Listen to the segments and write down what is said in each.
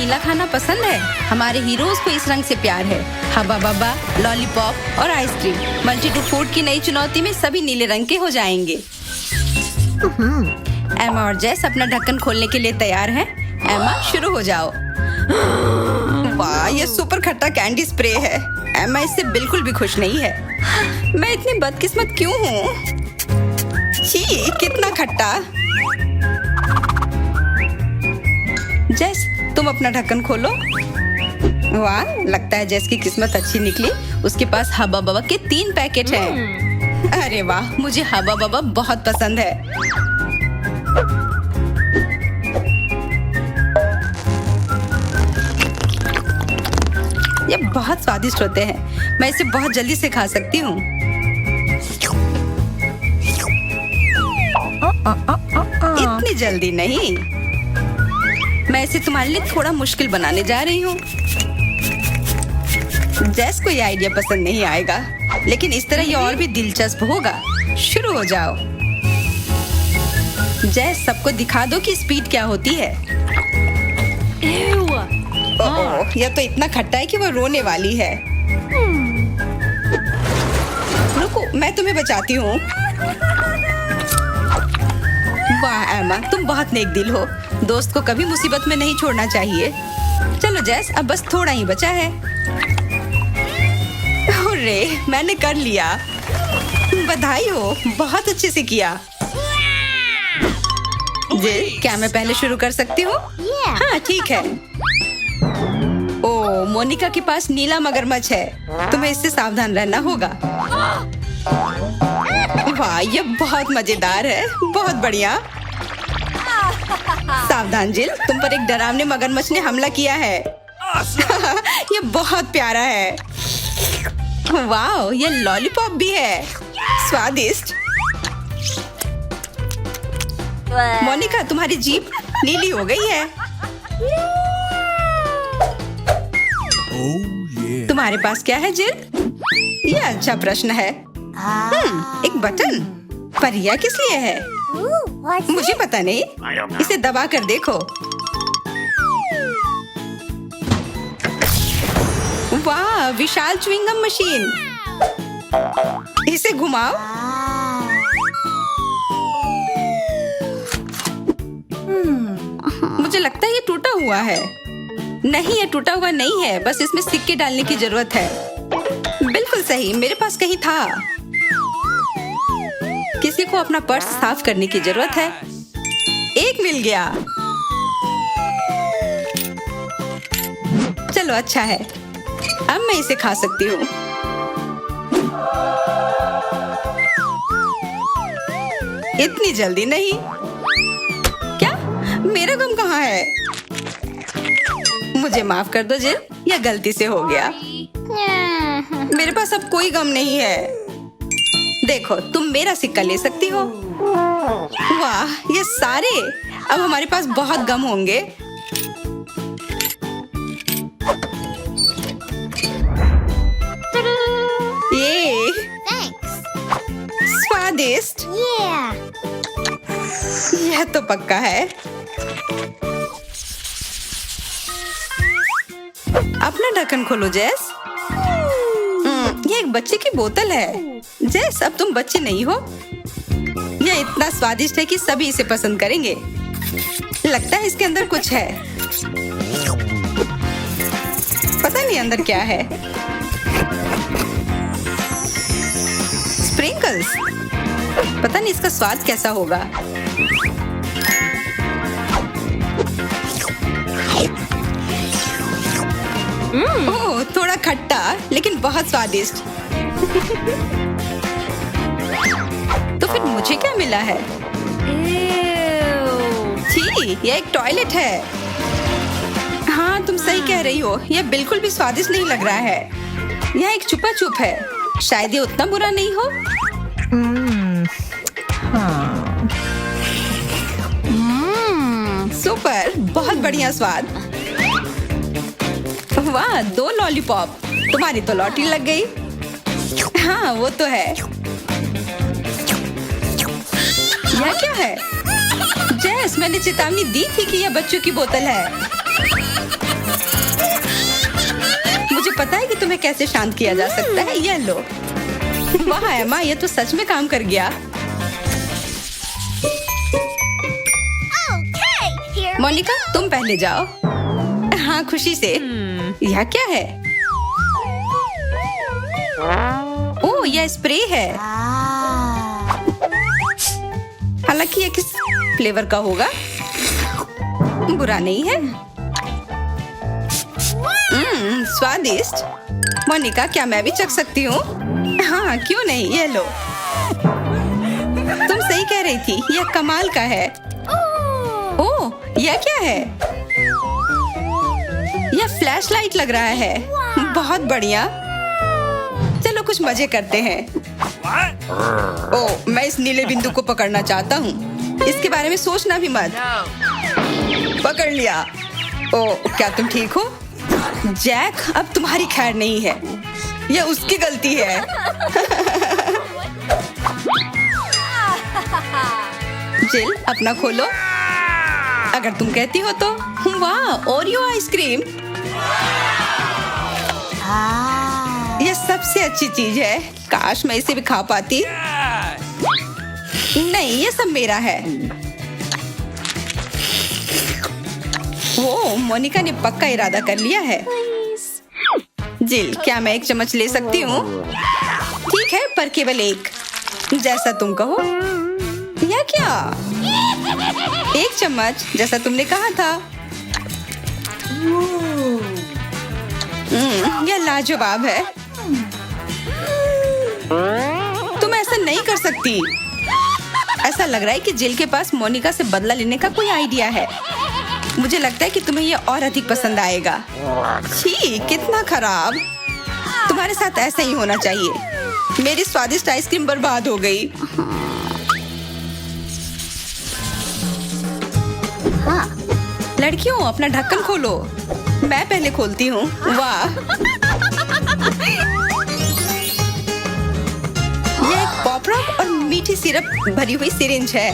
नीला खाना पसंद है। हमारे हीरोज को इस रंग से प्यार है। हब्बा बब्बा, लॉलीपॉप और आइसक्रीम। मल्टी टू फूड की नई चुनौती में सभी नीले रंग के हो जाएंगे। एमा और जेस अपना ढक्कन खोलने के लिए तैयार हैं। एमा, शुरू हो जाओ। वाह, ये सुपर खट्टा कैंडी स्प्रे है। एमा इससे बिल्कुल भी खुश नहीं है। मैं इतनी बदकिस्मत क्यों हूँ? छी, कितना खट्टा। जेस, तुम अपना ढक्कन खोलो। वाह, लगता है जेस की किस्मत अच्छी निकली। उसके पास हब्बा बब्बा के 3 पैकेट हैं। अरे वाह, मुझे हब्बा बब्बा बहुत पसंद है। ये बहुत स्वादिष्ट होते हैं। मैं इसे बहुत जल्दी से खा सकती हूँ। इतनी जल्दी नहीं। मैं इसे तुम्हारे लिए थोड़ा मुश्किल बनाने जा रही हूँ। जेस को ये आइडिया पसंद नहीं आएगा, लेकिन इस तरह ये और भी दिलचस्प होगा। शुरू हो जाओ। जेस, सबको दिखा दो कि स्पीड क्या होती है। ओह, यह तो इतना खट्टा है कि वो रोने वाली है। रुको, मैं तुम्हें बचाती हूँ। वाह एमा, तुम बहुत नेक दिल हो। दोस्त को कभी मुसीबत में नहीं छोड़ना चाहिए। चलो जेस, अब बस थोड़ा ही बचा है। अरे, मैंने कर लिया। बधाई हो, बहुत अच्छे से किया। जिल, क्या मैं पहले शुरू कर सकती हूँ? हाँ, ठीक है। ओह, मोनिका के पास नीला मगरमच्छ है। तुम्हें इससे सावधान रहना होगा। वाह, ये बहुत मजेदार है। बहुत बढ़िया। सावधान जिल, तुम पर एक डरावने मगरमच्छ ने हमला किया है। ये बहुत प्यारा है। वाह, ये लॉलीपॉप भी है। स्वादिष्ट। मोनिका, तुम्हारी जीभ नीली हो गई है। तुम्हारे पास क्या है जिल? ये अच्छा प्रश्न है। एक बटन। पर यह किस लिए है? मुझे पता नहीं। इसे दबा कर देखो। वाह, विशाल च्युइंगम मशीन। इसे घुमाओ। मुझे लगता है ये टूटा हुआ है। नहीं, ये टूटा हुआ नहीं है। बस इसमें सिक्के डालने की जरूरत है। बिल्कुल सही, मेरे पास कहीं था। किसी को अपना पर्स साफ करने की जरूरत है। एक मिल गया। चलो, अच्छा है। अब मैं इसे खा सकती हूँ। इतनी जल्दी नहीं। क्या? मेरा गम कहाँ है? मुझे माफ कर दो जिल, यह गलती से हो गया। मेरे पास अब कोई गम नहीं है। देखो, तुम मेरा सिक्का ले सकती हो। वाह, ये सारे। अब हमारे पास बहुत गम होंगे। ये स्वादिष्ट। यह तो पक्का है। अपना ढक्कन खोलो जेस। ये एक बच्चे की बोतल है। जेस, अब तुम बच्चे नहीं हो। यह इतना स्वादिष्ट है कि सभी इसे पसंद करेंगे। लगता है इसके अंदर कुछ है। पता नहीं अंदर क्या है। स्प्रिंकल्स। पता नहीं इसका स्वाद कैसा होगा। ओह, थोड़ा खट्टा लेकिन बहुत स्वादिष्ट। तो फिर मुझे क्या मिला है? छी, यह एक टॉयलेट है। हाँ, तुम सही कह रही हो। यह बिल्कुल भी स्वादिष्ट नहीं लग रहा है। यह एक छुपा छुप है। शायद ये उतना बुरा नहीं हो। सुपर, बहुत बढ़िया स्वाद। वाह, 2 लॉलीपॉप। तुम्हारी तो लॉटरी लग गई। हाँ, वो तो है। यह क्या है? जेस, मैंने चेतावनी दी थी कि यह बच्चों की बोतल है। मुझे पता है कि तुम्हें कैसे शांत किया जा सकता है। ये लो। वाह एमा, ये तो सच में काम कर गया। मोनिका, तुम पहले जाओ। हाँ, खुशी से। यह क्या है? ओह, यह स्प्रे है। हालांकि यह किस फ्लेवर का होगा? बुरा नहीं है। स्वादिष्ट। मोनिका, क्या मैं भी चख सकती हूँ? हाँ, क्यों नहीं। ये लो। तुम सही कह रही थी, यह कमाल का है। ओह, यह क्या है? यह फ्लैशलाइट लग रहा है। बहुत बढ़िया। चलो कुछ मजे करते हैं। ओह, मैं इस नीले बिंदु को पकड़ना चाहता हूँ। इसके बारे में सोचना भी मत। पकड़ लिया। ओह, क्या तुम ठीक हो? जैक, अब तुम्हारी खैर नहीं है। यह उसकी गलती है। जिल, अपना खोलो अगर तुम कहती हो तो। वाह, ओरियो आइसक्रीम। यह सबसे अच्छी चीज है। काश मैं इसे भी खा पाती। नहीं, ये सब मेरा है। वो मोनिका ने पक्का इरादा कर लिया है। जिल, क्या मैं एक चम्मच ले सकती हूँ? ठीक है, पर केवल एक। जैसा तुम कहो। यह क्या? एक चम्मच, जैसा तुमने कहा था। यह लाजवाब है। तुम ऐसा नहीं कर सकती। ऐसा लग रहा है कि जिल के पास मोनिका से बदला लेने का कोई आइडिया है। मुझे लगता है कि तुम्हें यह और अधिक पसंद आएगा। छी, कितना खराब। तुम्हारे साथ ऐसा ही होना चाहिए। मेरी स्वादिष्ट आइसक्रीम बर्बाद हो गई। हाँ, लड़कियों, अपना ढक्कन खोलो। मैं पहले खोलती हूँ। वाह, यह एक पॉप रॉक और मीठी सिरप भरी हुई सिरिंज है।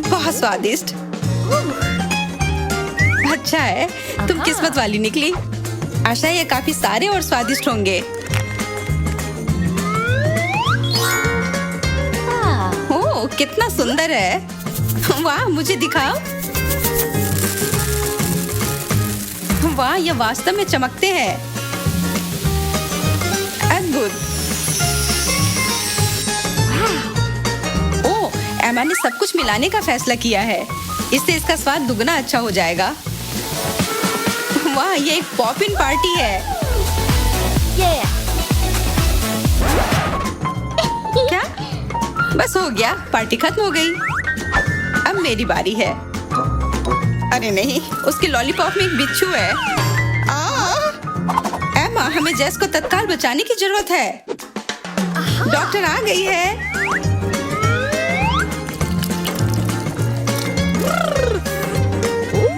बहुत स्वादिष्ट। अच्छा है, तुम किस्मत वाली निकली। आशा है ये काफी सारे और स्वादिष्ट होंगे। ओह, कितना सुंदर है। वाह, मुझे दिखाओ। वाह, ये वास्तव में चमकते हैं। अद्भुत। ओह, एमा ने सब कुछ मिलाने का फैसला किया है। इससे इसका स्वाद दुगना अच्छा हो जाएगा। वाह, ये एक पॉप इन पार्टी है। क्या? बस हो गया, पार्टी खत्म हो गई। अब मेरी बारी है। अरे नहीं, उसके लॉलीपॉप में एक बिच्छू है। एमा, हमें जेस को तत्काल बचाने की जरूरत है। डॉक्टर आ गई है।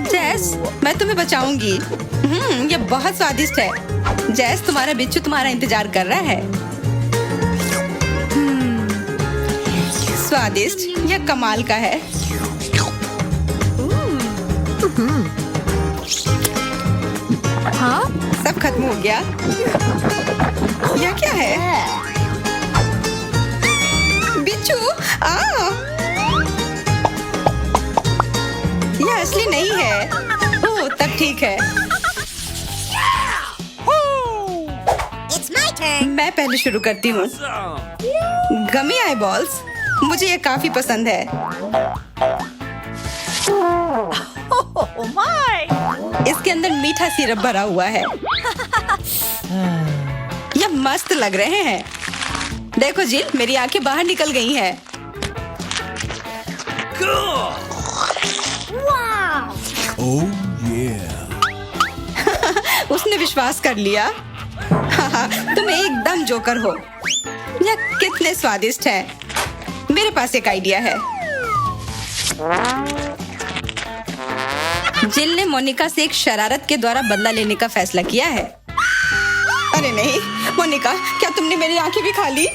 जेस, मैं तुम्हें बचाऊंगी। ये बहुत स्वादिष्ट है। जेस, तुम्हारा बिच्छू तुम्हारा इंतजार कर रहा है। स्वादिष्ट, यह कमाल का है। हाँ, सब खत्म हो गया। यह क्या है? बिच्छू, यह असली नहीं है। ओह, तब ठीक है। मैं पहले शुरू करती हूँ। गमी आई बॉल्स, मुझे ये काफी पसंद है। इसके अंदर मीठा सिरप भरा हुआ है। यह मस्त लग रहे हैं। देखो जिल, मेरी आंखें बाहर निकल गई हैं। Oh yeah. उसने विश्वास कर लिया। तुम एकदम जोकर हो। यह कितने स्वादिष्ट है। मेरे पास एक आइडिया है। जिल ने मोनिका से एक शरारत के द्वारा बदला लेने का फैसला किया है। अरे नहीं, मोनिका, क्या तुमने मेरी आंखें भी खा ली?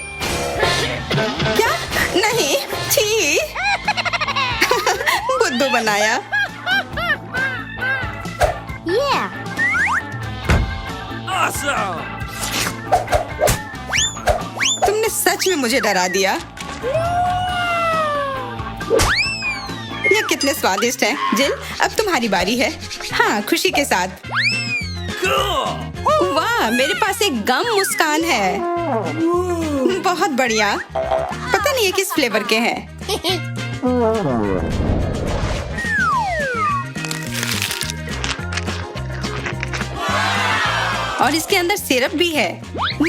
क्या? नहीं, छी। बुद्धू बनाया। Yeah. तुमने सच में मुझे डरा दिया। ये कितने स्वादिष्ट हैं। जिल, अब तुम्हारी बारी है। हाँ, खुशी के साथ। वाह, मेरे पास एक गम मुस्कान है। बहुत बढ़िया। पता नहीं ये किस फ्लेवर के हैं। और इसके अंदर सिरप भी है।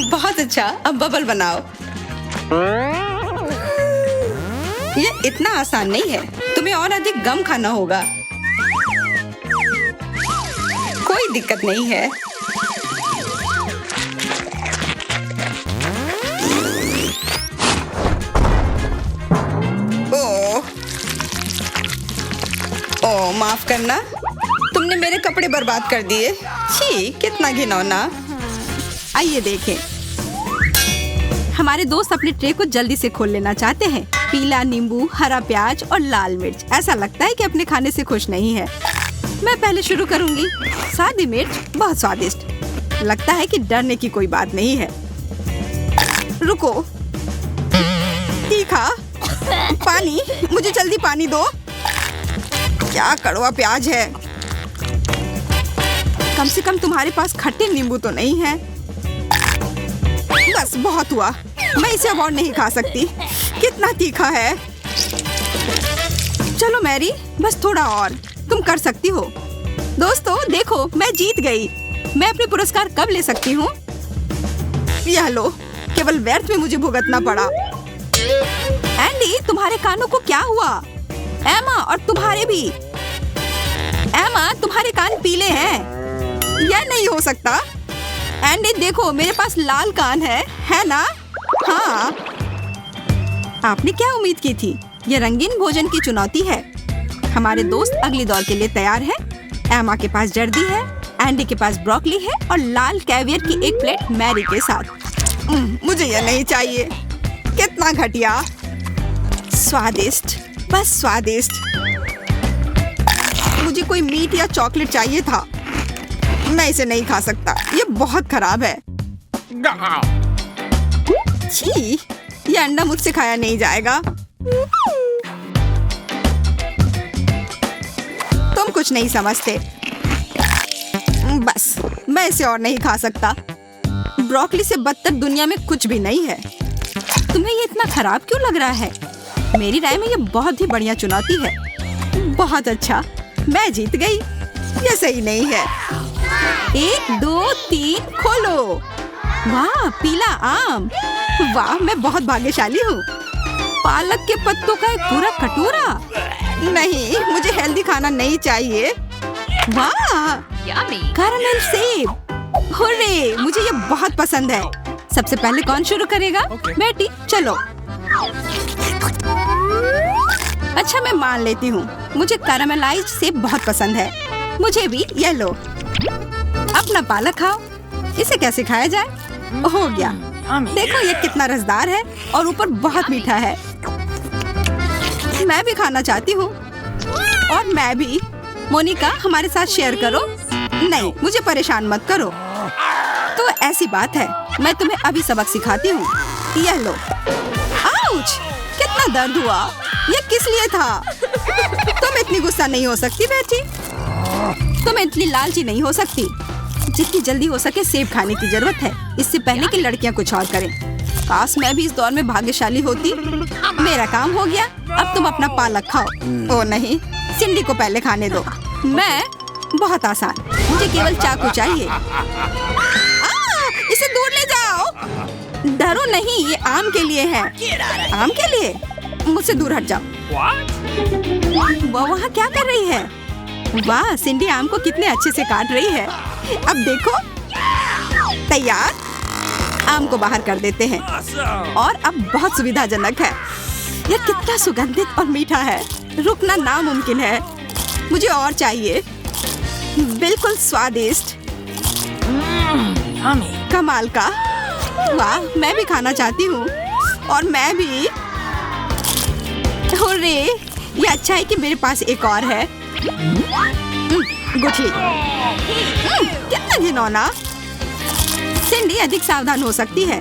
बहुत अच्छा। अब बबल बनाओ। ये इतना आसान नहीं है। तुम्हें और अधिक गम खाना होगा। कोई दिक्कत नहीं है। ओह, माफ करना। तुमने मेरे कपड़े बर्बाद कर दिए। छी, कितना घिनौना। आइए देखें। हमारे दोस्त अपने ट्रे को जल्दी से खोल लेना चाहते हैं। पीला नींबू, हरा प्याज और लाल मिर्च। ऐसा लगता है कि अपने खाने से खुश नहीं है। मैं पहले शुरू करूंगी। सादी मिर्च बहुत स्वादिष्ट। लगता है कि डरने की कोई बात नहीं है। रुको। तीखा। पानी, मुझे जल्दी पानी दो। क्या कड़वा प्याज है। कम से कम तुम्हारे पास खट्टे नींबू तो नहीं है। बस बहुत हुआ। मैं इसे अब और नहीं खा सकती। कितना तीखा है। चलो मैरी, बस थोड़ा और। तुम कर सकती हो। दोस्तों देखो, मैं जीत गई। मैं अपने पुरस्कार कब ले सकती हूँ? यह लो। केवल व्यर्थ में मुझे भुगतना पड़ा। एंडी, तुम्हारे कानों को क्या हुआ? एमा, और तुम्हारे भी। एमा, तुम्हारे कान पीले हैं। यह नहीं हो सकता। एंडी देखो, मेरे पास लाल कान है ना? हाँ। आपने क्या उम्मीद की थी? यह रंगीन भोजन की चुनौती है। हमारे दोस्त अगली दौर के लिए तैयार हैं। एमा के पास जर्दी है, एंडी के पास ब्रोकली है और लाल कैवियर की एक प्लेट मैरी के साथ। मुझे यह नहीं चाहिए। कितना घटिया। स्वादिष्ट, बस स्वादिष्ट। मुझे कोई मीट या चॉकलेट चाहिए था। मैं इसे नहीं खा सकता। ये बहुत खराब है। छी, ये अंडा मुझसे खाया नहीं जाएगा। तुम कुछ नहीं समझते। बस, मैं इसे और नहीं खा सकता। ब्रोकली से बदतर दुनिया में कुछ भी नहीं है। तुम्हें ये इतना खराब क्यों लग रहा है? मेरी राय में ये बहुत ही बढ़िया चुनौती है। बहुत अच्छा, मैं जीत गई। ये सही नहीं है। 1, 2, 3, खोलो। वाह, पीला आम। वाह, मैं बहुत भाग्यशाली हूँ। पालक के पत्तों का एक पूरा कटोरा। नहीं, मुझे हेल्दी खाना नहीं चाहिए। वाह, कैरामेल सेब। हुर्रे, मुझे ये बहुत पसंद है। सबसे पहले कौन शुरू करेगा? बेटी, चलो। अच्छा, मैं मान लेती हूँ। मुझे कैरामेलाइज्ड सेब बहुत पसंद है। मुझे भी। ये लो, अपना पालक खाओ। इसे कैसे खाया जाए? हो गया। देखो, ये कितना रसदार है और ऊपर बहुत मीठा है। मैं भी खाना चाहती हूँ। और मैं भी। मोनिका, हमारे साथ शेयर करो। नहीं, मुझे परेशान मत करो। तो ऐसी बात है, मैं तुम्हें अभी सबक सिखाती हूँ। यह लो। आउच! कितना दर्द हुआ। ये किस लिए था? तुम इतनी गुस्सा नहीं हो सकती बेटी। तुम इतनी लालची नहीं हो सकती। जितनी जल्दी हो सके सेब खाने की जरूरत है, इससे पहले कि लड़कियां कुछ और करें। काश मैं भी इस दौर में भाग्यशाली होती। मेरा काम हो गया। अब तुम अपना पालक खाओ। ओ नहीं, सिंडी को पहले खाने दो। मैं? बहुत आसान। मुझे केवल चाकू चाहिए। इसे दूर ले जाओ। डरो नहीं, ये आम के लिए है। आम के लिए? मुझसे दूर हट जाओ। वो वहाँ क्या कर रही है? वाह, सिंडी आम को कितने अच्छे से काट रही है। अब देखो। तैयार। आम को बाहर कर देते हैं। और अब बहुत सुविधाजनक है। यह कितना सुगंधित और मीठा है। रुकना नामुमकिन है। मुझे और चाहिए। बिल्कुल स्वादिष्ट। कमाल का। वाह, मैं भी खाना चाहती हूँ। और मैं भी। हुर्रे, ये अच्छा है कि मेरे पास एक और है। गुठली। कितना घिनौना। सिंडी अधिक सावधान हो सकती है।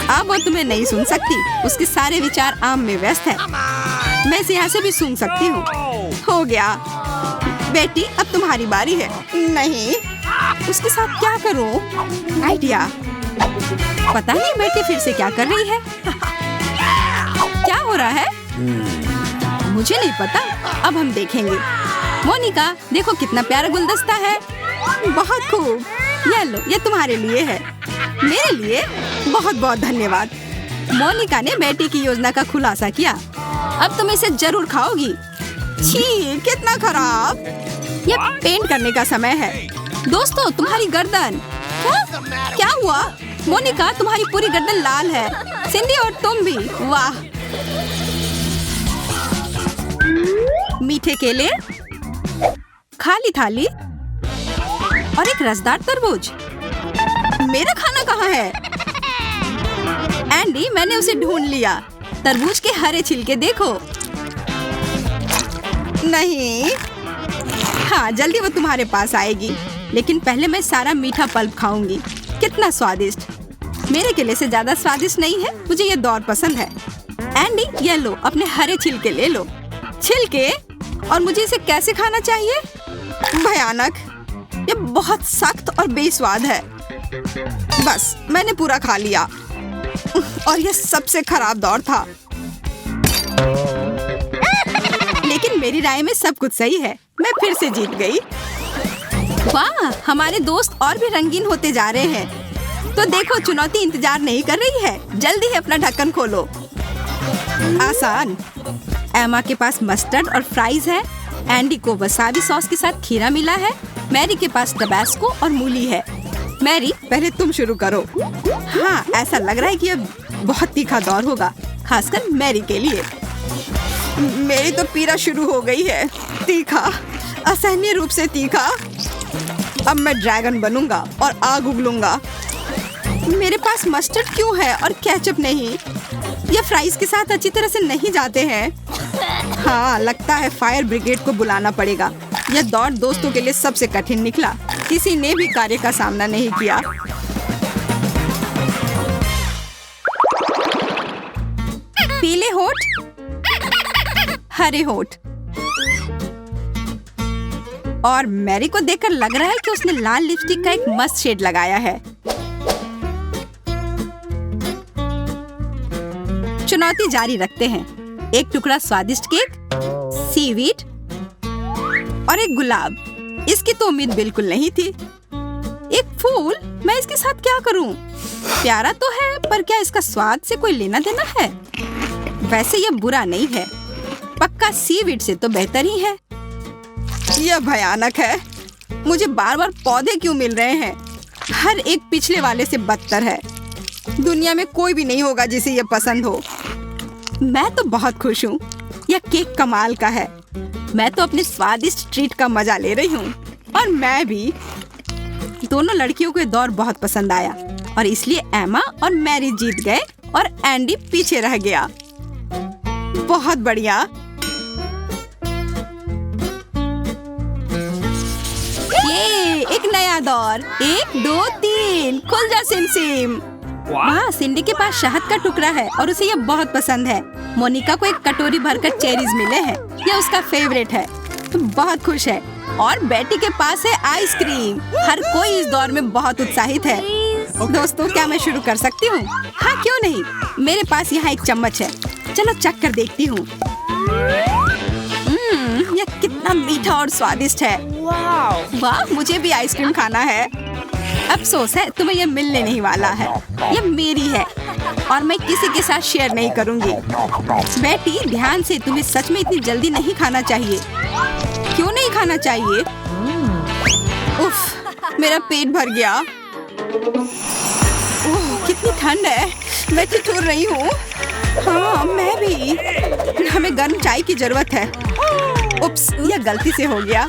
अब वो तुम्हें नहीं सुन सकती। उसके सारे विचार आम में व्यस्त है। मैं इसे यहाँ से भी सूंघ सकती हूँ। हो गया। बेटी, अब तुम्हारी बारी है। नहीं, उसके साथ क्या करूँ? आइडिया। पता नहीं बेटी फिर से क्या कर रही है। क्या हो रहा है? मुझे नहीं पता। अब हम देखेंगे। मोनिका, देखो कितना प्यारा गुलदस्ता है। बहुत खूब। ये लो, ये तुम्हारे लिए है। मेरे लिए? बहुत बहुत धन्यवाद। मोनिका ने बेटी की योजना का खुलासा किया। अब तुम इसे जरूर खाओगी। छी, कितना खराब। ये पेंट करने का समय है। दोस्तों, तुम्हारी गर्दन। क्या हुआ? मोनिका, तुम्हारी पूरी गर्दन लाल है। सिंडी और तुम भी। वाह। मीठे केले, खाली थाली और एक रसदार तरबूज। मेरा खाना कहाँ है? एंडी, मैंने उसे ढूंढ लिया। तरबूज के हरे छिलके देखो। नहीं। हाँ, जल्दी वो तुम्हारे पास आएगी। लेकिन पहले मैं सारा मीठा पल्प खाऊंगी। कितना स्वादिष्ट। मेरे केले से ज्यादा स्वादिष्ट नहीं है। मुझे ये दौर पसंद है। एंडी, ये लो, अपने हरे छिलके ले लो। छिलके? और मुझे इसे कैसे खाना चाहिए? भयानक। ये बहुत सख्त और बेस्वाद है। बस, मैंने पूरा खा लिया। और ये सबसे खराब दौर था। लेकिन मेरी राय में सब कुछ सही है। मैं फिर से जीत गई। वाह, हमारे दोस्त और भी रंगीन होते जा रहे हैं। तो देखो, चुनौती इंतजार नहीं कर रही है। जल्दी ही अपना ढक्कन खोलो। आसान। एमा के पास मस्टर्ड और फ्राइज है। एंडी को वसाबी सॉस के साथ खीरा मिला है। मैरी के पास टबास्को और मूली है। मैरी, पहले तुम शुरू करो। हाँ, ऐसा लग रहा है कि अब बहुत तीखा दौर होगा, खासकर मैरी के लिए। मेरी तो पीड़ा शुरू हो गई है। तीखा, असहनीय रूप से तीखा। अब मैं ड्रैगन बनूंगा और आग उगलूंगा। मेरे पास मस्टर्ड क्यों है और केचप नहीं? ये फ्राइज के साथ अच्छी तरह से नहीं जाते हैं। हाँ, लगता है फायर ब्रिगेड को बुलाना पड़ेगा। यह दौड़ दोस्तों के लिए सबसे कठिन निकला। किसी ने भी कार्य का सामना नहीं किया। पीले होठ, हरे होठ। और मैरी को देखकर लग रहा है कि उसने लाल लिपस्टिक का एक मस्त शेड लगाया है। चुनौती जारी रखते हैं। एक टुकड़ा स्वादिष्ट केक, सीवीड और एक गुलाब। इसकी तो उम्मीद बिल्कुल नहीं थी। एक फूल? मैं इसके साथ क्या करूं? प्यारा तो है, पर क्या इसका स्वाद से कोई लेना देना है? वैसे यह बुरा नहीं है। पक्का सीवीड से तो बेहतर ही है। यह भयानक है। मुझे बार बार पौधे क्यों मिल रहे हैं? हर एक पिछले वाले से बदतर है। दुनिया में कोई भी नहीं होगा जिसे यह पसंद हो। मैं तो बहुत खुश हूँ। यह केक कमाल का है। मैं तो अपने स्वादिष्ट ट्रीट का मजा ले रही हूँ। और मैं भी। दोनों लड़कियों को यह दौर बहुत पसंद आया और इसलिए एमा और मैरी जीत गए और एंडी पीछे रह गया। बहुत बढ़िया। ये एक नया दौर। 1 2 3, खुल जा सिम। वाह, सिंडी के पास शहद का टुकड़ा है और उसे ये बहुत पसंद है। मोनिका को एक कटोरी भरकर चेरीज मिले हैं। ये उसका फेवरेट है। तो बहुत खुश है। और बेटी के पास है आइसक्रीम। हर कोई इस दौर में बहुत उत्साहित है। दोस्तों, क्या मैं शुरू कर सकती हूँ? हाँ, क्यों नहीं। मेरे पास यहाँ एक चम्मच है। चलो चख कर देखती हूँ। यह कितना मीठा और स्वादिष्ट है। वाह, मुझे भी आइसक्रीम खाना है। अफसोस है, तुम्हें यह मिलने नहीं वाला है। यह मेरी है और मैं किसी के साथ शेयर नहीं करूंगी। बेटी, ध्यान से, तुम्हें सच में इतनी जल्दी नहीं खाना चाहिए। क्यों नहीं खाना चाहिए? उफ, मेरा पेट भर गया। ओह, कितनी ठंड है। मैं ठिठुर रही हूँ। हाँ, मैं भी। हमें गर्म चाय की जरूरत है। उप्स, यह गलती से हो गया।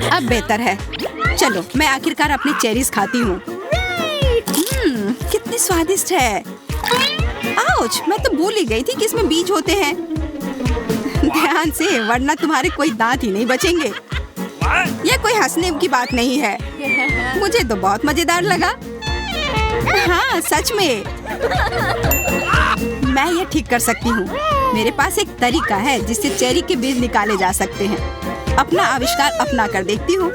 अब बेहतर है। चलो, मैं आखिरकार अपनी चेरीज खाती हूँ। कितनी स्वादिष्ट है। आउच, मैं तो भूल ही गई थी कि इसमें बीज होते हैं। ध्यान से, वरना तुम्हारे कोई दांत ही नहीं बचेंगे। यह कोई हंसने की बात नहीं है। मुझे तो बहुत मजेदार लगा। हाँ, सच में। मैं यह ठीक कर सकती हूँ। मेरे पास एक तरीका है जिससे चेरी के बीज निकाले जा सकते हैं। अपना आविष्कार अपना कर देखती हूँ।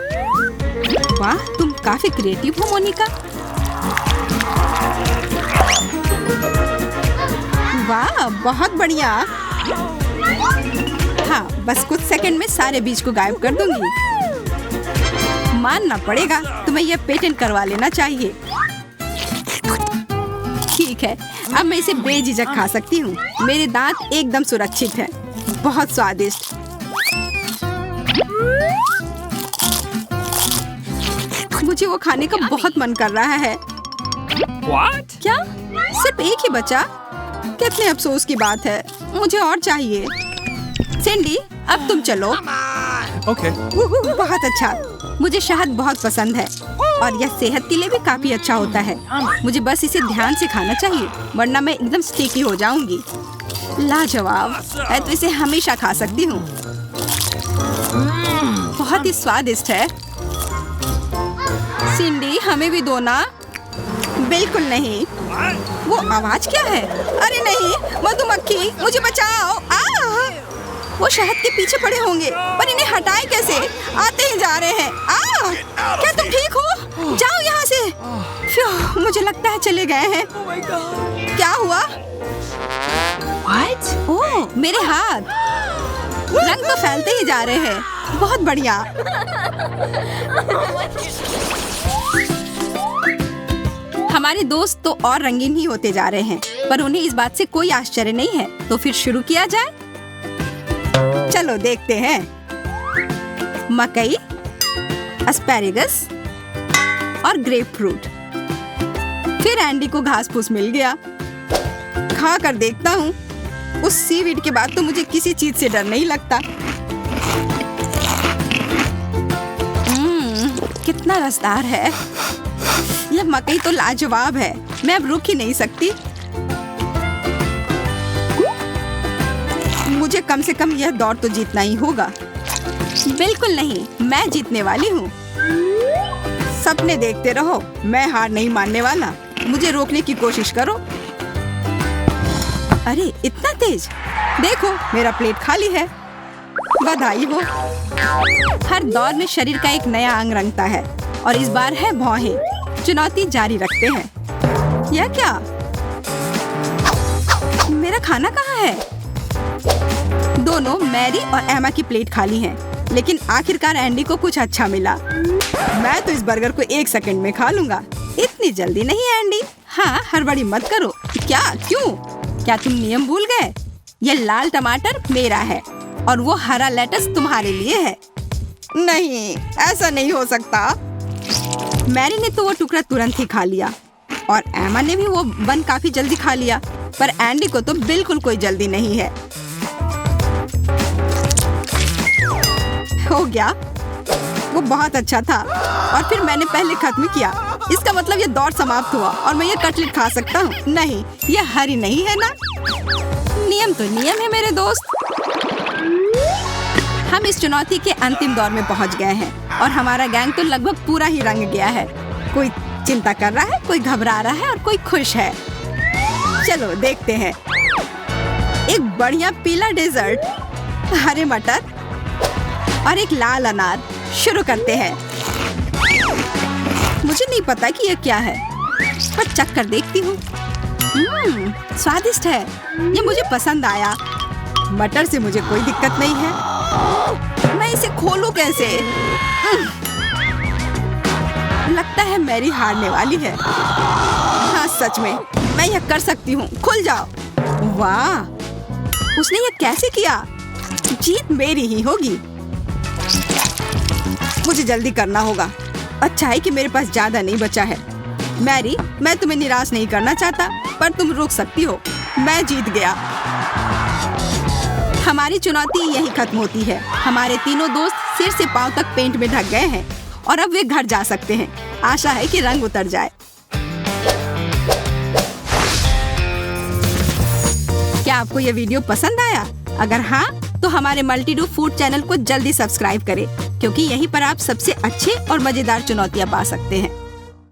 वाह, तुम काफी क्रिएटिव हो मोनिका। वाह, बहुत बढ़िया। हाँ, बस कुछ सेकंड में सारे बीज को गायब कर दूंगी। मानना पड़ेगा, तुम्हें यह पेटेंट करवा लेना चाहिए। ठीक है, अब मैं इसे बेझिझक खा सकती हूँ। मेरे दांत एकदम सुरक्षित हैं। बहुत स्वादिष्ट। मुझे वो खाने का बहुत मन कर रहा है। What? क्या? सिर्फ एक ही बचा? कितने अफसोस की बात है। मुझे और चाहिए। सैंडी, अब तुम चलो। Okay. बहुत अच्छा। मुझे शहद बहुत पसंद है और यह सेहत के लिए भी काफी अच्छा होता है। मुझे बस इसे ध्यान से खाना चाहिए, वरना मैं एकदम स्टिकी हो जाऊंगी। लाजवाब। मैं तो इसे हमेशा खा सकती हूँ। बहुत ही स्वादिष्ट है। सिंडी, हमें भी दो ना। बिल्कुल नहीं। वो आवाज क्या है? अरे नहीं, मधुमक्खी, मुझे बचाओ। वो शहद के पीछे पड़े होंगे, पर इन्हें हटाए कैसे? आते ही जा रहे हैं। क्या तुम ठीक हो? जाओ यहाँ से। फ्यू, मुझे लगता है चले गए हैं। क्या हुआ? What? ओह, मेरे हाथ। रंग तो फैलते ही जा रहे हैं। बहुत बढ़िया। हमारे दोस्त तो और रंगीन ही होते जा रहे हैं, पर उन्हें इस बात से कोई आश्चर्य नहीं है। तो फिर शुरू किया जाए। चलो देखते हैं। मकई, एस्पैरेगस और ग्रेप फ्रूट। फिर एंडी को घास फूस मिल गया। खा कर देखता हूँ। उस सीवीड के बाद तो मुझे किसी चीज से डर नहीं लगता। कितना रसदार है। यह मकई तो लाजवाब है। मैं अब रुक ही नहीं सकती। मुझे कम से कम यह दौड़ तो जीतना ही होगा। बिल्कुल नहीं, मैं जीतने वाली हूँ। सपने देखते रहो, मैं हार नहीं मानने वाला। मुझे रोकने की कोशिश करो। अरे इतना तेज! देखो, मेरा प्लेट खाली है। बधाई हो। हर दौर में शरीर का एक नया अंग रंगता है और इस बार है भौहें। चुनौती जारी रखते हैं। यह क्या? मेरा खाना कहाँ है? दोनों मैरी और एमा की प्लेट खाली हैं, लेकिन आखिरकार एंडी को कुछ अच्छा मिला। मैं तो इस बर्गर को 1 सेकंड में खा लूंगा। इतनी जल्दी नहीं एंडी। हाँ, हड़बड़ी मत करो। क्या? क्यों? क्या तुम नियम भूल गए? ये लाल टमाटर मेरा है और वो हरा लेटस तुम्हारे लिए है। नहीं, ऐसा नहीं हो सकता। मैरी ने तो वो टुकड़ा तुरंत ही खा लिया और एमा ने भी वो बन काफी जल्दी खा लिया, पर एंडी को तो बिल्कुल कोई जल्दी नहीं है। हो गया। वो बहुत अच्छा था और फिर मैंने पहले खत्म किया। इसका मतलब ये दौड़ समाप्त हुआ और मैं ये कटलेट खा सकता हूँ। नहीं, ये हरी नहीं है ना। नियम तो नियम है मेरे दोस्त। हम इस चुनौती के अंतिम दौर में पहुँच गए हैं और हमारा गैंग तो लगभग पूरा ही रंग गया है। कोई चिंता कर रहा है, कोई घबरा रहा है और कोई खुश है। चलो देखते हैं। एक बढ़िया पीला डेजर्ट, हरे मटर और एक लाल अनार। शुरू करते हैं। मुझे नहीं पता कि यह क्या है, पर चख कर देखती हूँ। स्वादिष्ट है। ये मुझे पसंद आया। मटर से मुझे कोई दिक्कत नहीं है। मैं इसे खोलूं कैसे? लगता है मैरी हारने वाली है। हाँ, सच में मैं यह कर सकती हूँ। खुल जाओ। वाह, उसने यह कैसे किया? जीत मेरी ही होगी। मुझे जल्दी करना होगा। अच्छा है कि मेरे पास ज्यादा नहीं बचा है। मैरी, मैं तुम्हें निराश नहीं करना चाहता, पर तुम रुक सकती हो। मैं जीत गया। हमारी चुनौती यहीं खत्म होती है। हमारे तीनों दोस्त सिर से पांव तक पेंट में ढक गए हैं और अब वे घर जा सकते हैं। आशा है कि रंग उतर जाए। क्या आपको ये वीडियो पसंद आया? अगर हाँ, तो हमारे मल्टीडू फूड चैनल को जल्दी सब्सक्राइब करें, क्योंकि यहीं पर आप सबसे अच्छे और मजेदार चुनौतियाँ पा सकते हैं।